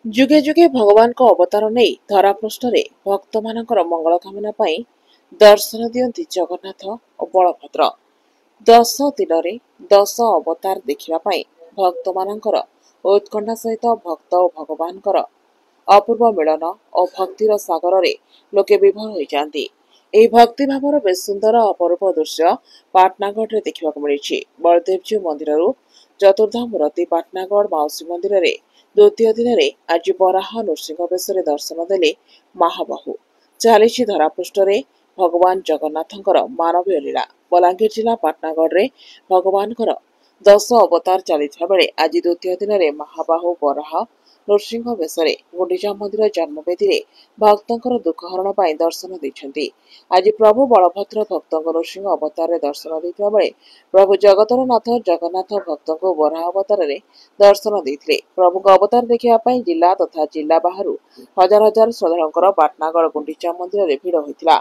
जुगे जुगे भगवान को अवतार नहीं धरापृष्ठरे भक्त मानकर मंगल कामना पाई दर्शन दियंती जगन्नाथ और बलभद्र। 10 दिन रे 10 अवतार देखिबा पाई भक्त मानकर उत्कंठा सहित भक्त और भगवानकर अपूर्व मिलन और भक्तिर सागर रे लोके विभोर हो जाती। ଏହି ଭକ୍ତି ଭାବର ବେଶ ସୁନ୍ଦର ଅପରୂପ ଦୃଶ୍ୟ ପାଟନାଗଡ଼ରେ ଦେଖିବାକୁ ମିଳିଛି। ବଳଦେବଜୀଉ ମନ୍ଦିରରୁ ଚତୁର୍ଦ୍ଧ ମୂର୍ତ୍ତି ପାଟନାଗଡ଼ ମାଉସୀ ମନ୍ଦିରରେ ଦ୍ୱିତୀୟ ଦିନରେ ଆଜି ବରାହ ନୃସିଂହ ବେଶରେ ଦର୍ଶନ ଦେଲେ ମହାବାହୁ। ଚାଲିଛି ଧରାପୃଷ୍ଠରେ ଭଗବାନ ଜଗନ୍ନାଥଙ୍କର ମାନବୀୟ ଲୀଳା। ବଲାଙ୍ଗୀର ଜିଲ୍ଲା ପାଟନାଗଡ଼ରେ ଭଗବାନଙ୍କର 10 ଅବତାର ଚାଲିଥିବା ବେଳେ ଆଜି ଦ୍ୱିତୀୟ ଦିନରେ ମହାବାହୁ ବରାହ ନୃସିଂହ ବେଶରେ ଗୁଣ୍ଡିଚା ମନ୍ଦିର ଜନ୍ମବେଦୀରେ ଭକ୍ତଙ୍କର ଦୁଃଖ ହରଣ ପାଇଁ ଦର୍ଶନ ଦେଇଛନ୍ତି। ଆଜି ପ୍ରଭୁ ବଳଭଦ୍ର ଭକ୍ତଙ୍କ ନୃସିଂହ ଅବତାରରେ ଦର୍ଶନ ଦେଇଥିବା ବେଳେ ପ୍ରଭୁ ଜଗତର ନାଥ ଜଗନ୍ନାଥ ଭକ୍ତଙ୍କୁ ବରାହ ଅବତାରରେ ଦର୍ଶନ ଦେଇଥିଲେ। ପ୍ରଭୁଙ୍କ ଅବତାର ଦେଖିବା ପାଇଁ ଜିଲ୍ଲା ତଥା ଜିଲ୍ଲା ବାହାରୁ ହଜାର ହଜାର ଶ୍ରଦ୍ଧାଳୁଙ୍କର ପାଟନାଗଡ଼ ଗୁଣ୍ଡିଚା ମନ୍ଦିରରେ ଭିଡ଼ ହୋଇଥିଲା।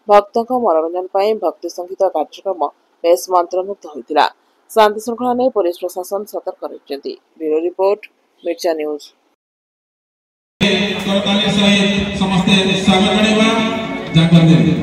ଭକ୍ତଙ୍କ ମନୋରଞ୍ଜନ ପାଇଁ ଭକ୍ତି ସଙ୍ଗୀତ କାର୍ଯ୍ୟକ୍ରମ ବେଶ ମନ୍ତ୍ରମୁଗ୍ଧ ହୋଇଥିଲା। ଶାନ୍ତି ଶୃଙ୍ଖଳା ନେଇ ପୋଲିସ ପ୍ରଶାସନ ସତର୍କ ରହିଛନ୍ତି। Bureau report, Mirchha news. ସମସ୍ତେ ସ୍ୱାଗତ କରିବା ଜାଣିପାରନ୍ତି।